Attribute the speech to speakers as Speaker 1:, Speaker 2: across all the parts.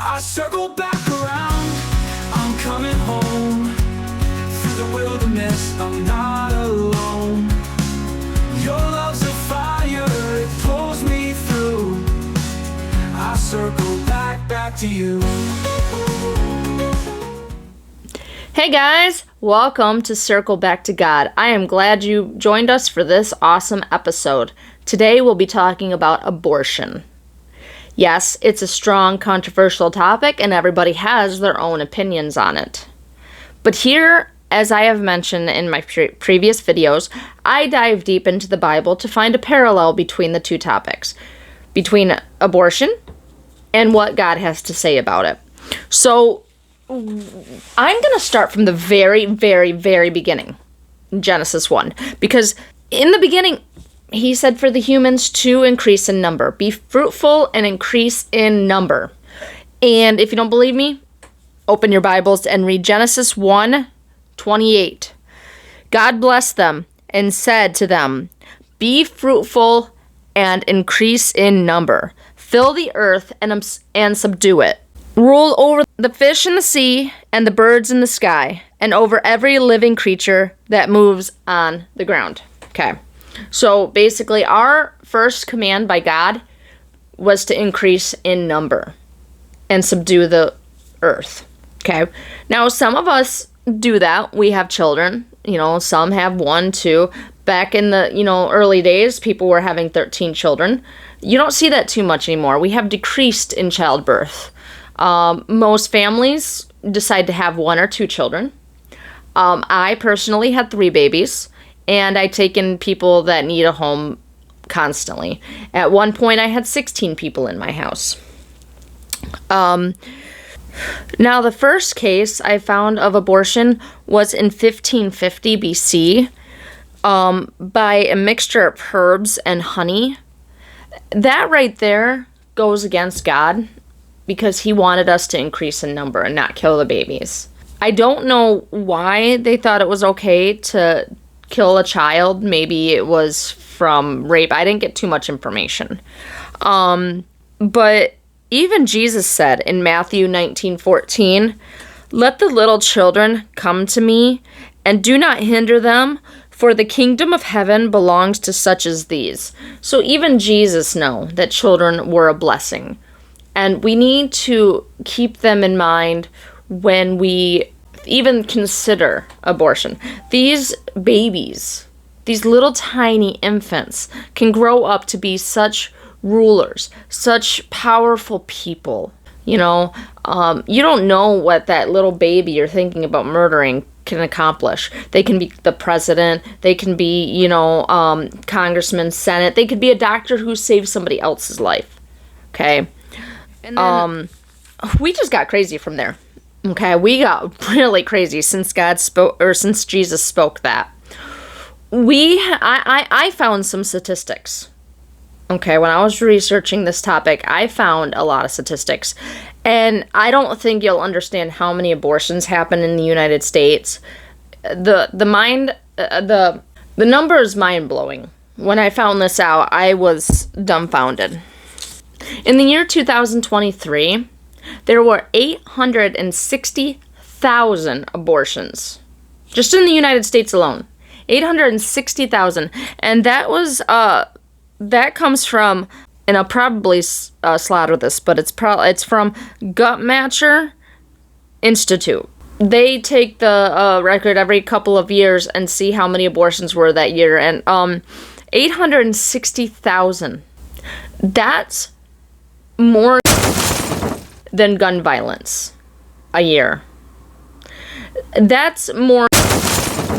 Speaker 1: I circle back around, I'm coming home. Through the wilderness, I'm not alone. Your love's a fire, it pulls me through. I circle back to you.
Speaker 2: Hey guys, welcome to Circle Back to God. I am glad you joined us for this awesome episode. Today we'll be talking about abortion. Yes, it's a strong, controversial topic and everybody has their own opinions on it. But here, as I have mentioned in my previous videos, I dive deep into the Bible to find a parallel between the two topics, between abortion and what God has to say about it. So, I'm going to start from the very, very, very beginning, Genesis 1, because in the beginning, he said for the humans to increase in number, be fruitful and increase in number. And if you don't believe me, open your Bibles and read Genesis 1:28. God blessed them and said to them, be fruitful and increase in number. Fill the earth and subdue it. Rule over the fish in the sea and the birds in the sky, and over every living creature that moves on the ground. Okay, so basically our first command by God was to increase in number and subdue the earth. Okay, now some of us do that. We have children, some have 1, 2. Back in the, early days, people were having 13 children. You don't see that too much anymore. We have decreased in childbirth. Most families decide to have 1 or 2 children. I personally had 3 babies, and I take in people that need a home constantly. At one point, I had 16 people in my house. Now, the first case I found of abortion was in 1550 BC by a mixture of herbs and honey. That right there goes against God, because he wanted us to increase in number and not kill the babies. I don't know why they thought it was okay to kill a child. Maybe it was from rape. I didn't get too much information. But even Jesus said in Matthew 19:14, let the little children come to me, and do not hinder them, for the kingdom of heaven belongs to such as these. So even Jesus knew that children were a blessing. And we need to keep them in mind when we even consider abortion. These babies, these little tiny infants, can grow up to be such rulers, such powerful people. You don't know what that little baby you're thinking about murdering can accomplish. They can be the president. They can be, congressman, senate. They could be a doctor who saved somebody else's life. Okay? And then, we just got crazy from there. Okay, we got really crazy since since Jesus spoke that. I found some statistics. Okay, when I was researching this topic, I found a lot of statistics, and I don't think you'll understand how many abortions happen in the United States. The number is mind blowing. When I found this out, I was dumbfounded. In the year 2023, there were 860,000 abortions. Just in the United States alone. 860,000. And that comes from, and I'll probably slaughter this, but it's from Guttmacher Institute. They take the record every couple of years and see how many abortions were that year. And 860,000. That's more than gun violence a year. That's more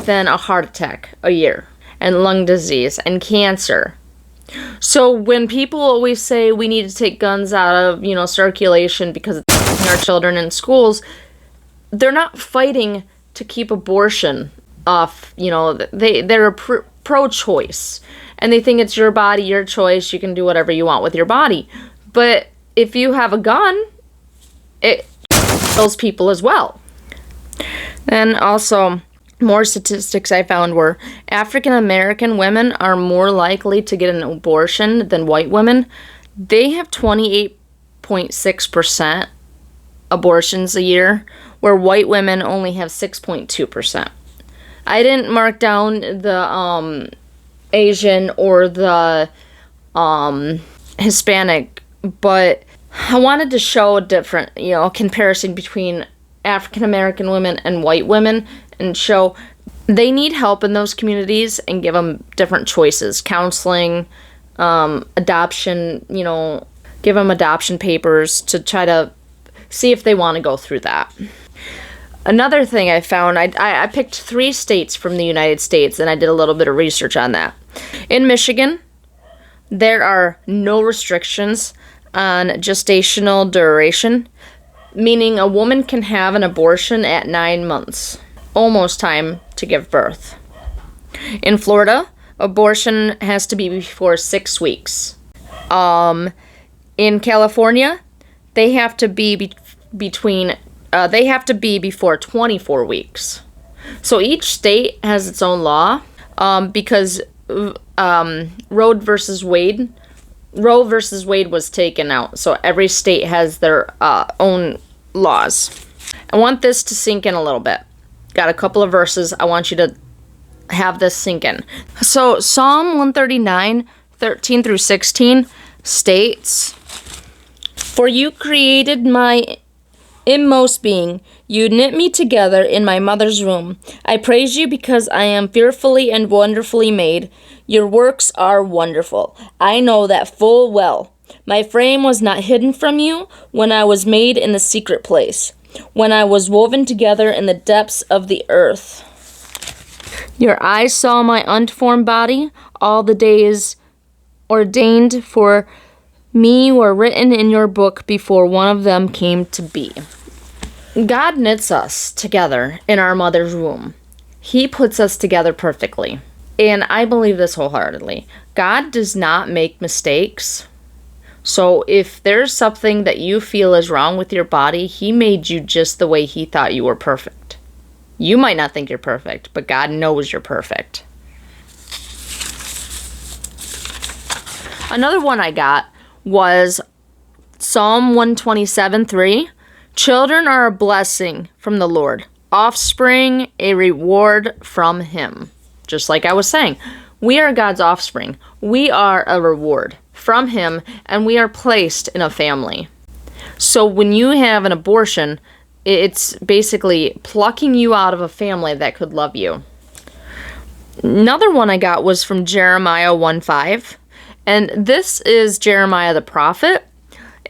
Speaker 2: than a heart attack a year, and lung disease, and cancer. So when people always say we need to take guns out of, circulation because it's our children in schools, they're not fighting to keep abortion off. They're pro-choice, and they think it's your body, your choice. You can do whatever you want with your body. But if you have a gun, it kills people as well. Then also, more statistics I found were African American women are more likely to get an abortion than white women. They have 28.6% abortions a year, where white women only have 6.2%. I didn't mark down the Asian or the Hispanic, but I wanted to show a different, comparison between African American women and white women, and show they need help in those communities and give them different choices, counseling, adoption, give them adoption papers to try to see if they want to go through that. Another thing I found, I picked 3 states from the United States, and I did a little bit of research on that. In Michigan, there are no restrictions on gestational duration, meaning a woman can have an abortion at 9 months, almost time to give birth. In Florida, abortion has to be before 6 weeks. In California, they have to be before 24 weeks. So each state has its own law, because Roe versus Wade was taken out. So every state has their own laws. I want this to sink in a little bit. Got a couple of verses. I want you to have this sink in. So Psalm 139, 13 through 16 states, "For you created my inmost being. You knit me together in my mother's womb. I praise you because I am fearfully and wonderfully made. Your works are wonderful. I know that full well. My frame was not hidden from you when I was made in the secret place, when I was woven together in the depths of the earth. Your eyes saw my unformed body. All the days ordained for me were written in your book before one of them came to be." God knits us together in our mother's womb. He puts us together perfectly. And I believe this wholeheartedly. God does not make mistakes. So if there's something that you feel is wrong with your body, He made you just the way He thought you were perfect. You might not think you're perfect, but God knows you're perfect. Another one I got was Psalm 127:3. "Children are a blessing from the Lord, offspring a reward from Him." Just like I was saying, we are God's offspring. We are a reward from Him, and we are placed in a family. So when you have an abortion, it's basically plucking you out of a family that could love you. Another one I got was from Jeremiah 1:5. And this is Jeremiah the prophet.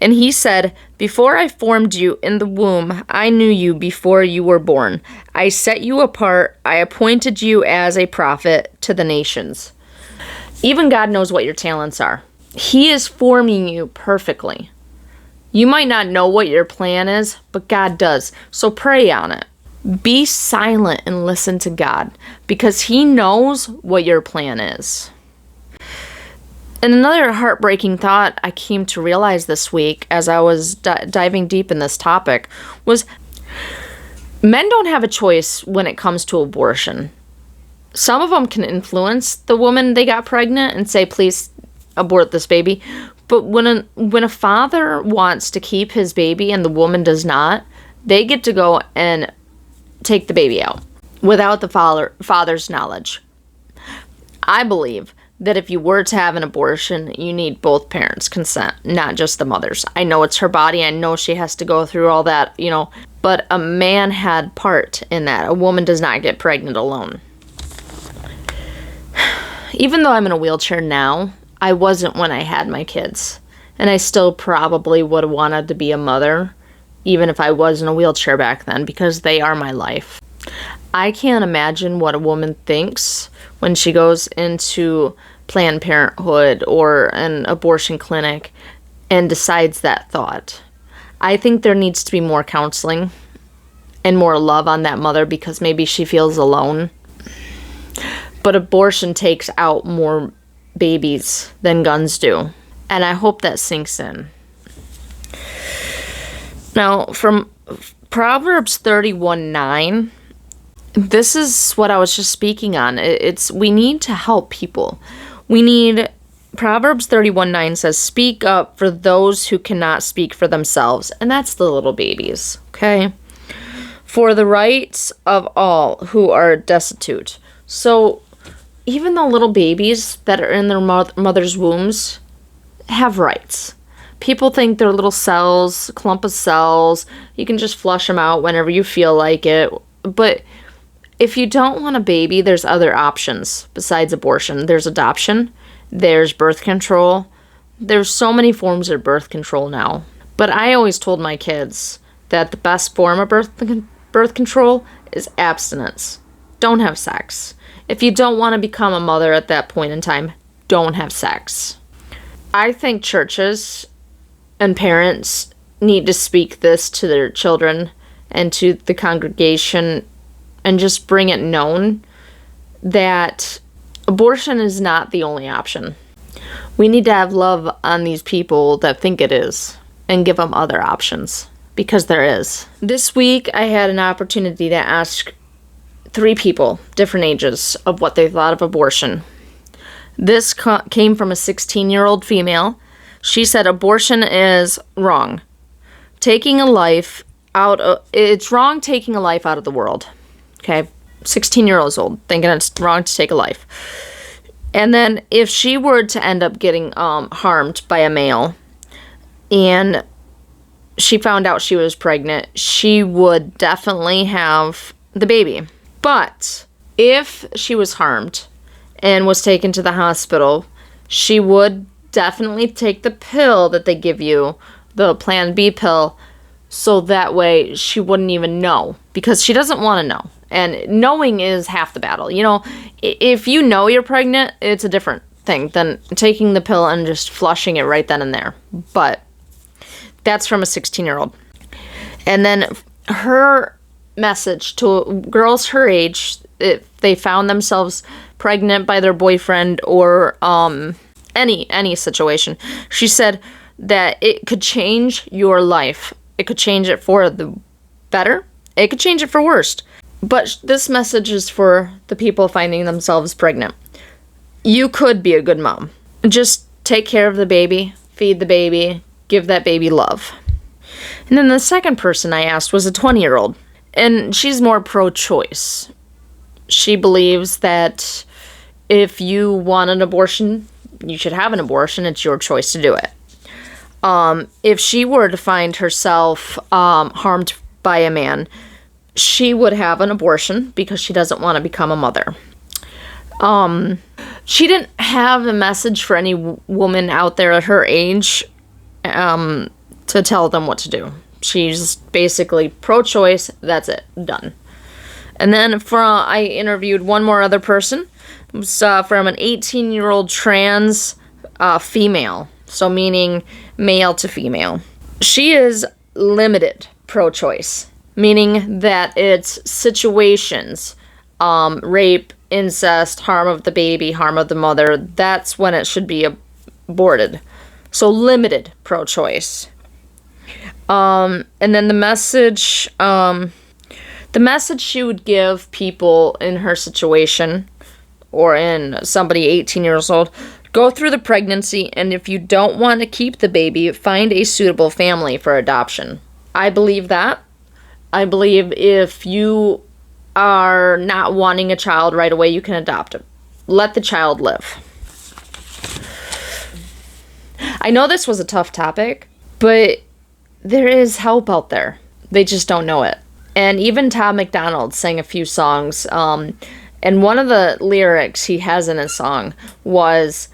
Speaker 2: And he said, "Before I formed you in the womb, I knew you before you were born. I set you apart. I appointed you as a prophet to the nations." Even God knows what your talents are. He is forming you perfectly. You might not know what your plan is, but God does. So pray on it. Be silent and listen to God, because He knows what your plan is. And another heartbreaking thought I came to realize this week as I was diving deep in this topic was men don't have a choice when it comes to abortion. Some of them can influence the woman they got pregnant and say, "Please abort this baby." But when a father wants to keep his baby and the woman does not, they get to go and take the baby out without the father's knowledge. I believe that if you were to have an abortion, you need both parents' consent, not just the mother's. I know it's her body. I know she has to go through all that, but a man had part in that. A woman does not get pregnant alone. Even though I'm in a wheelchair now, I wasn't when I had my kids. And I still probably would have wanted to be a mother, even if I was in a wheelchair back then, because they are my life. I can't imagine what a woman thinks when she goes into Planned Parenthood or an abortion clinic and decides that thought. I think there needs to be more counseling and more love on that mother, because maybe she feels alone. But abortion takes out more babies than guns do. And I hope that sinks in. Now, from Proverbs 31:9, this is what I was just speaking on. We need to help people. We need Proverbs 31:9 says, "Speak up for those who cannot speak for themselves." And that's the little babies, okay? "For the rights of all who are destitute." So even the little babies that are in their mother's wombs have rights. People think they're little cells, clump of cells. You can just flush them out whenever you feel like it. But if you don't want a baby, there's other options besides abortion. There's adoption. There's birth control. There's so many forms of birth control now. But I always told my kids that the best form of birth control is abstinence. Don't have sex. If you don't want to become a mother at that point in time, don't have sex. I think churches and parents need to speak this to their children and to the congregation and just bring it known that abortion is not the only option. We need to have love on these people that think it is and give them other options, because there is. This week I had an opportunity to ask 3 people, different ages, of what they thought of abortion. This came from a 16-year-old female. She said abortion is wrong. It's wrong taking a life out of the world. Okay, 16-year-old thinking it's wrong to take a life. And then if she were to end up getting harmed by a male and she found out she was pregnant, she would definitely have the baby. But if she was harmed and was taken to the hospital, she would definitely take the pill that they give you, the Plan B pill, so that way she wouldn't even know, because she doesn't want to know. And knowing is half the battle. You know, if you know you're pregnant, it's a different thing than taking the pill and just flushing it right then and there. But that's from a 16-year-old. And then her message to girls her age, if they found themselves pregnant by their boyfriend or any situation, she said that it could change your life. It could change it for the better. It could change it for worse. But this message is for the people finding themselves pregnant. You could be a good mom. Just take care of the baby, feed the baby, give that baby love. And then the second person I asked was a 20-year-old. And she's more pro-choice. She believes that if you want an abortion, you should have an abortion. It's your choice to do it. If she were to find herself harmed by a man, she would have an abortion because she doesn't want to become a mother. She didn't have a message for any woman out there at her age to tell them what to do. She's basically pro-choice. That's it. Done. And then I interviewed one more other person. It was from an 18-year-old trans female. So meaning male to female. She is limited pro-choice, meaning that it's situations, rape, incest, harm of the baby, harm of the mother. That's when it should be aborted. So limited pro-choice. And then the message she would give people in her situation, or in somebody 18 years old, go through the pregnancy, and if you don't want to keep the baby, find a suitable family for adoption. I believe that. I believe if you are not wanting a child right away, you can adopt it. Let the child live. I know this was a tough topic, but there is help out there. They just don't know it. And even Tom MacDonald sang a few songs, and one of the lyrics he has in his song was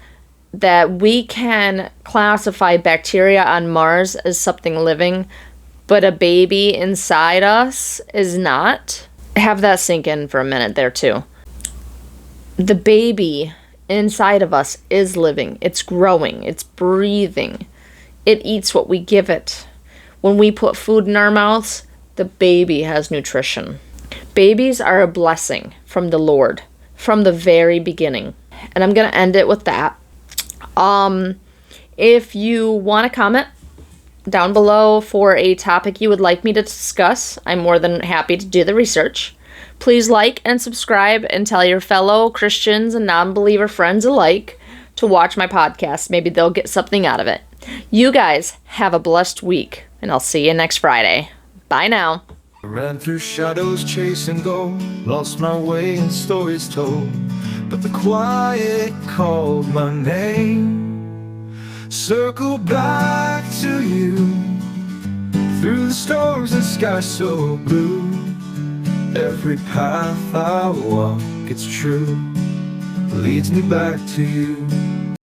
Speaker 2: that we can classify bacteria on Mars as something living, but a baby inside us is not. Have that sink in for a minute there too. The baby inside of us is living. It's growing. It's breathing. It eats what we give it. When we put food in our mouths, the baby has nutrition. Babies are a blessing from the Lord from the very beginning. And I'm going to end it with that. If you want to comment down below for a topic you would like me to discuss, I'm more than happy to do the research. Please like and subscribe and tell your fellow Christians and non-believer friends alike to watch my podcast. Maybe they'll get something out of it. You guys have a blessed week, and I'll see you next Friday. Bye now.
Speaker 1: Ran through shadows chasing gold, lost my way in stories told, but the quiet called my name. Circle back to you, through the storms and sky so blue. Every path I walk, it's true, leads me back to you.